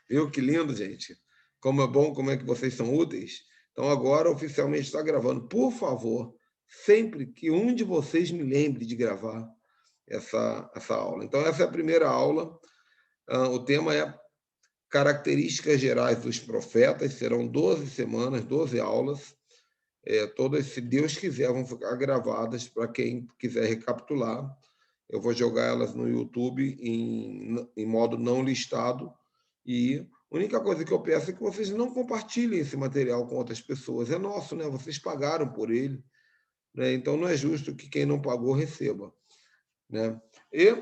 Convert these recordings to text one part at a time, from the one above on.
Viu que lindo, gente? Como é bom, como é que vocês são úteis. Então, agora, oficialmente, está gravando. Por favor, sempre que um de vocês me lembre de gravar essa aula. Então, essa é a primeira aula. O tema é características gerais dos profetas. Serão 12 semanas, 12 aulas. Todas, se Deus quiser, vão ficar gravadas para quem quiser recapitular. Eu vou jogar elas no YouTube em modo não listado. E a única coisa que eu peço é que vocês não compartilhem esse material com outras pessoas. É nosso, né? Vocês pagaram por ele, né? Então não é justo que quem não pagou receba, né? E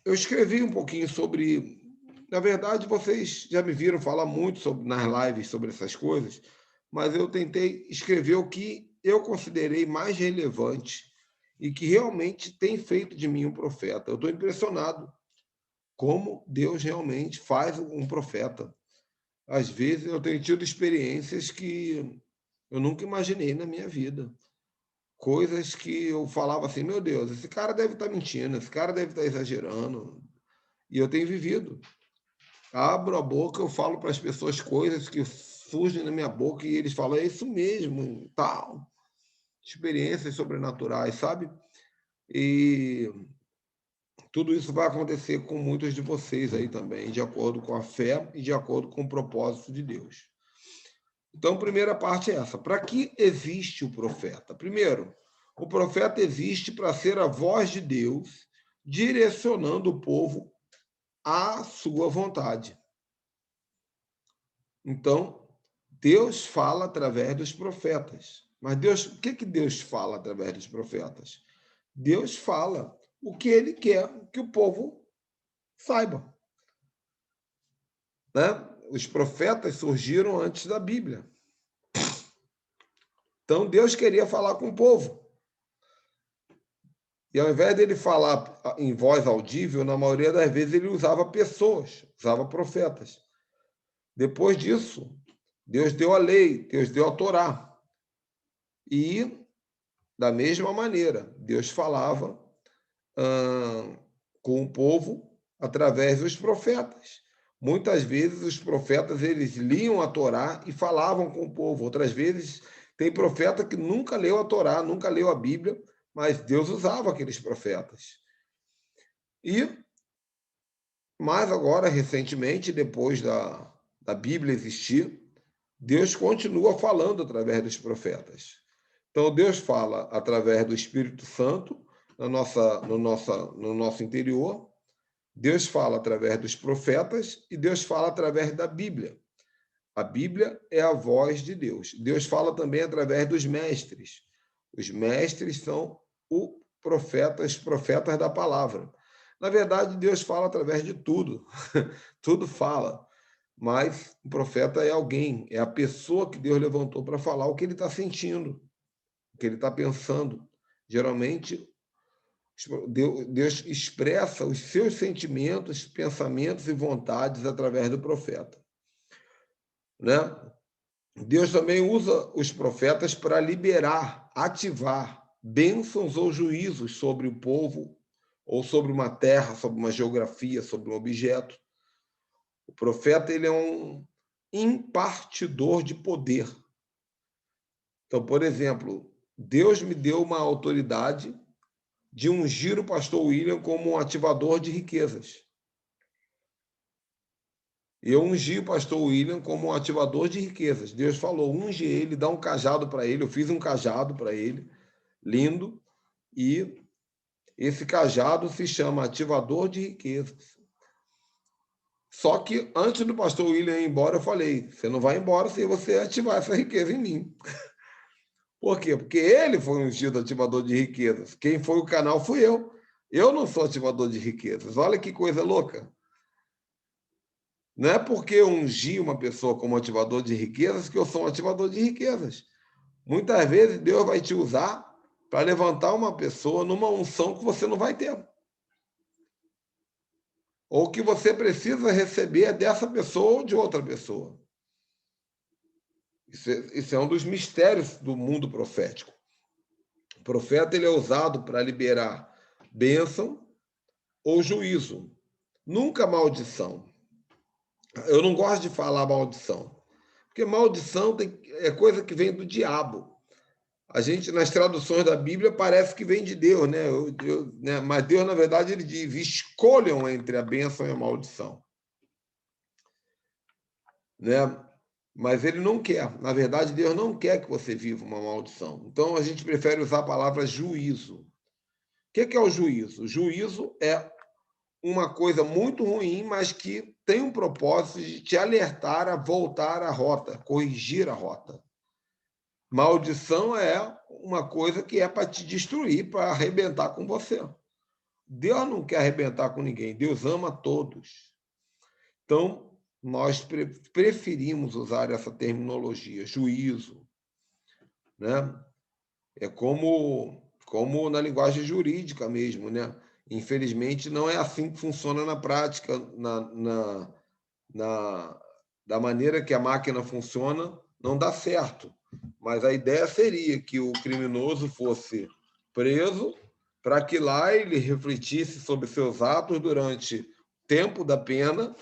eu escrevi um pouquinho sobre. Na verdade, vocês já me viram falar muito nas lives sobre essas coisas, mas eu tentei escrever o que eu considerei mais relevante e que realmente tem feito de mim um profeta. Eu estou impressionado como Deus realmente faz um profeta. Às vezes eu tenho tido experiências que eu nunca imaginei na minha vida. Coisas que eu falava assim, meu Deus, esse cara deve estar mentindo, esse cara deve estar exagerando. E eu tenho vivido. Abro a boca, eu falo para as pessoas coisas que surgem na minha boca e eles falam, é isso mesmo, tal. Experiências sobrenaturais, sabe? E tudo isso vai acontecer com muitos de vocês aí também, de acordo com a fé e de acordo com o propósito de Deus. Então, a primeira parte é essa. Para que existe o profeta? Primeiro, o profeta existe para ser a voz de Deus, direcionando o povo à sua vontade. Então, Deus fala através dos profetas. Mas Deus, o que Deus fala através dos profetas? Deus fala o que ele quer que o povo saiba. Né? Os profetas surgiram antes da Bíblia. Então, Deus queria falar com o povo. E ao invés dele falar em voz audível, na maioria das vezes ele usava pessoas, usava profetas. Depois disso, Deus deu a lei, Deus deu a Torá. E, da mesma maneira, Deus falava com o povo através dos profetas. Muitas vezes os profetas eles liam a Torá e falavam com o povo. Outras vezes tem profeta que nunca leu a Torá, nunca leu a Bíblia, mas Deus usava aqueles profetas. E mas agora, recentemente, depois da Bíblia existir, Deus continua falando através dos profetas. Então, Deus fala através do Espírito Santo no nosso interior, Deus fala através dos profetas e Deus fala através da Bíblia. A Bíblia é a voz de Deus. Deus fala também através dos mestres. Os mestres são os profetas da palavra. Na verdade, Deus fala através de tudo. Tudo fala. Mas o profeta é alguém, é a pessoa que Deus levantou para falar o que ele está sentindo, o que ele está pensando. Geralmente, Deus expressa os seus sentimentos, pensamentos e vontades através do profeta. Né? Deus também usa os profetas para liberar, ativar bênçãos ou juízos sobre o povo, ou sobre uma terra, sobre uma geografia, sobre um objeto. O profeta ele é um impartidor de poder. Então, por exemplo, Deus me deu uma autoridade de ungir o pastor William como um ativador de riquezas. Eu ungi o pastor William como um ativador de riquezas. Deus falou, unge ele, dá um cajado para ele. Eu fiz um cajado para ele, lindo, e esse cajado se chama ativador de riquezas. Só que antes do pastor William ir embora, eu falei, você não vai embora sem você ativar essa riqueza em mim. Por quê? Porque ele foi um ungido ativador de riquezas. Quem foi o canal fui eu. Eu não sou ativador de riquezas. Olha que coisa louca. Não é porque eu ungi uma pessoa como ativador de riquezas que eu sou um ativador de riquezas. Muitas vezes Deus vai te usar para levantar uma pessoa numa unção que você não vai ter. Ou que você precisa receber dessa pessoa ou de outra pessoa. Isso é um dos mistérios do mundo profético. O profeta ele é usado para liberar bênção ou juízo, nunca maldição. Eu não gosto de falar maldição, porque maldição é coisa que vem do diabo. A gente, nas traduções da Bíblia, parece que vem de Deus, né? Né? Mas Deus, na verdade, ele diz: escolham entre a bênção e a maldição. Né? Mas ele não quer. Na verdade, Deus não quer que você viva uma maldição. Então, a gente prefere usar a palavra juízo. O que é o juízo? O juízo é uma coisa muito ruim, mas que tem um propósito de te alertar a voltar à rota, corrigir a rota. Maldição é uma coisa que é para te destruir, para arrebentar com você. Deus não quer arrebentar com ninguém, Deus ama todos. Então, nós preferimos usar essa terminologia, juízo. Né? É como na linguagem jurídica mesmo, né? Infelizmente, não é assim que funciona na prática, da maneira que a máquina funciona, não dá certo. Mas a ideia seria que o criminoso fosse preso para que lá ele refletisse sobre seus atos durante o tempo da pena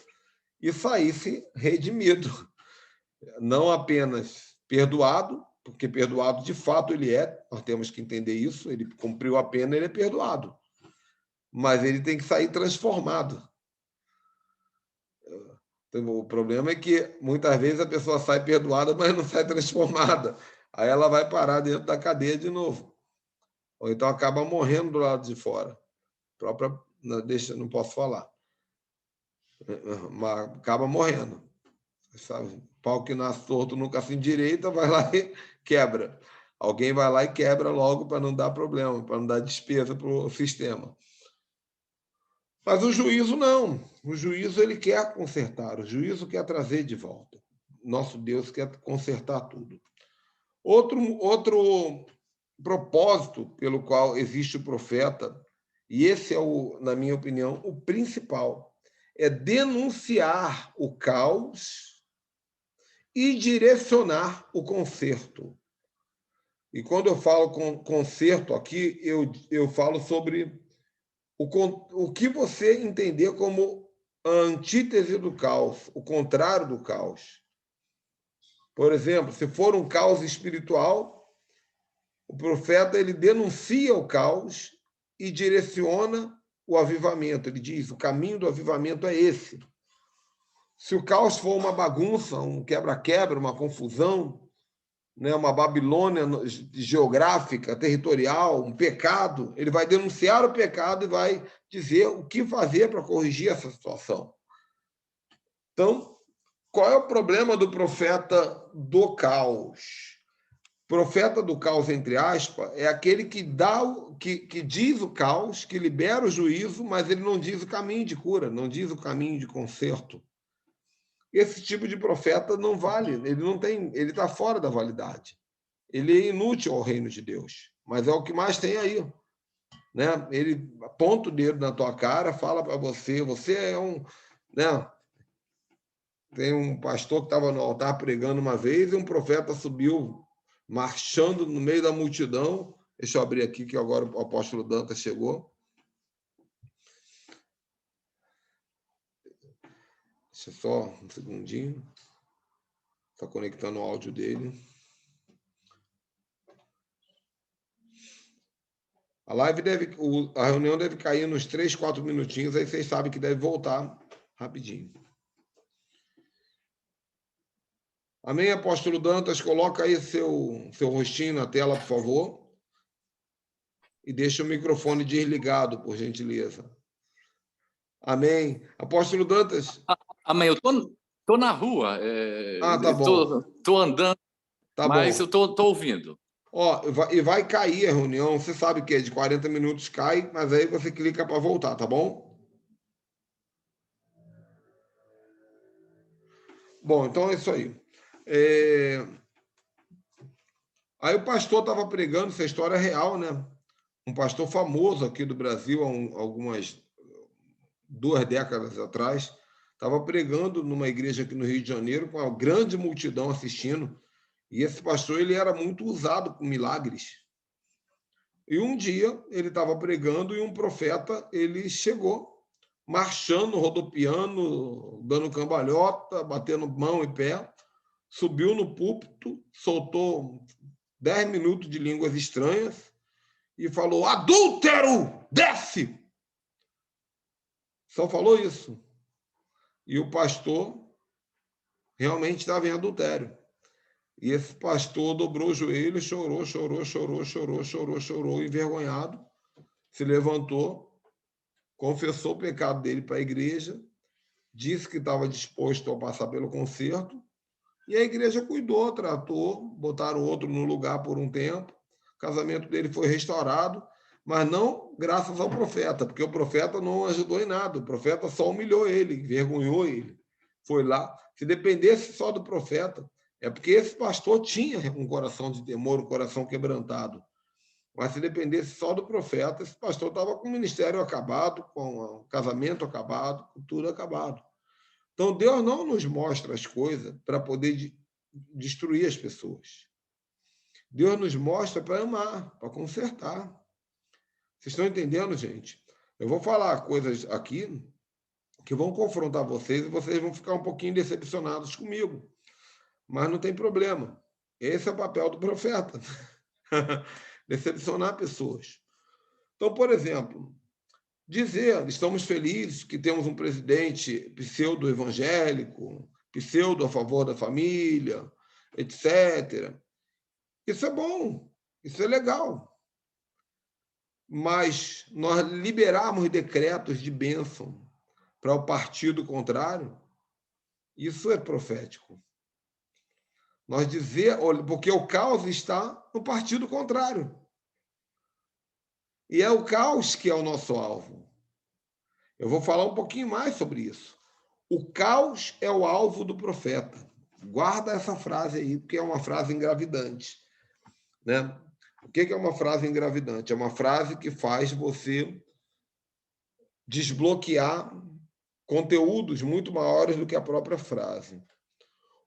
e saísse redimido. Não apenas perdoado, porque perdoado de fato ele é, nós temos que entender isso, ele cumpriu a pena, ele é perdoado. Mas ele tem que sair transformado. Então, o problema é que muitas vezes a pessoa sai perdoada, mas não sai transformada. Aí ela vai parar dentro da cadeia de novo. Ou então acaba morrendo do lado de fora. Própria, não posso falar. Mas acaba morrendo. Sabe? Pau que nasce torto nunca se endireita, vai lá e quebra. Alguém vai lá e quebra logo para não dar problema, para não dar despesa para o sistema. Mas o juízo não. O juízo ele quer consertar, o juízo quer trazer de volta. Nosso Deus quer consertar tudo. Outro propósito pelo qual existe o profeta, e esse é, na minha opinião, o principal, é denunciar o caos e direcionar o conserto. E quando eu falo conserto aqui, eu falo sobre o que você entender como a antítese do caos, o contrário do caos. Por exemplo, se for um caos espiritual, o profeta ele denuncia o caos e direciona o avivamento. Ele diz: o caminho do avivamento é esse. Se o caos for uma bagunça, um quebra-quebra, uma confusão, né, uma Babilônia geográfica, territorial, um pecado, ele vai denunciar o pecado e vai dizer o que fazer para corrigir essa situação. Então, qual é o problema do profeta do caos? Profeta do caos, entre aspas, é aquele que que diz o caos, que libera o juízo, mas ele não diz o caminho de cura, não diz o caminho de conserto. Esse tipo de profeta não vale, ele está fora da validade. Ele é inútil ao reino de Deus, mas é o que mais tem aí. Né? Ele aponta o dedo na tua cara, fala para você é um... Né? Tem um pastor que estava no altar pregando uma vez e um profeta subiu marchando no meio da multidão. Deixa eu abrir aqui que agora o apóstolo Dantas chegou. Deixa só um segundinho. Está conectando o áudio dele. A reunião deve cair nos 3, 4 minutinhos, aí vocês sabem que deve voltar rapidinho. Amém, apóstolo Dantas? Coloca aí seu rostinho na tela, por favor. E deixa o microfone desligado, por gentileza. Amém. Apóstolo Dantas? Amém. Eu tô na rua. Tá bom. Tô andando, tá mas bom. eu tô ouvindo. E vai cair a reunião. Você sabe que é de 40 minutos cai, mas aí você clica para voltar, tá bom? Bom, então é isso aí. Aí o pastor estava pregando, essa história é real, né? Um pastor famoso aqui do Brasil, há algumas 2 décadas atrás, estava pregando numa igreja aqui no Rio de Janeiro, com uma grande multidão assistindo, e esse pastor ele era muito usado com milagres. E um dia ele estava pregando e um profeta ele chegou marchando, rodopiando, dando cambalhota, batendo mão e pé, subiu no púlpito, soltou 10 minutos de línguas estranhas e falou: adúltero, desce! Só falou isso. E o pastor realmente estava em adultério. E esse pastor dobrou o joelho, chorou, envergonhado, se levantou, confessou o pecado dele para a igreja, disse que estava disposto a passar pelo concerto, e a igreja cuidou, tratou, botaram outro no lugar por um tempo, o casamento dele foi restaurado, mas não graças ao profeta, porque o profeta não ajudou em nada, o profeta só humilhou ele, envergonhou ele. Foi lá, se dependesse só do profeta, é porque esse pastor tinha um coração de temor, um coração quebrantado. Mas se dependesse só do profeta, esse pastor estava com o ministério acabado, com o casamento acabado, com tudo acabado. Então, Deus não nos mostra as coisas para poder destruir as pessoas. Deus nos mostra para amar, para consertar. Vocês estão entendendo, gente? Eu vou falar coisas aqui que vão confrontar vocês e vocês vão ficar um pouquinho decepcionados comigo. Mas não tem problema. Esse é o papel do profeta. Decepcionar pessoas. Então, por exemplo, dizer, estamos felizes que temos um presidente pseudo-evangélico, pseudo a favor da família, etc. Isso é bom, isso é legal. Mas nós liberarmos decretos de bênção para o partido contrário, isso é profético. Nós dizer, porque o caos está no partido contrário. E é o caos que é o nosso alvo. Eu vou falar um pouquinho mais sobre isso. O caos é o alvo do profeta. Guarda essa frase aí, porque é uma frase engravidante. Né? O que é uma frase engravidante? É uma frase que faz você desbloquear conteúdos muito maiores do que a própria frase.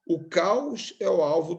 O caos é o alvo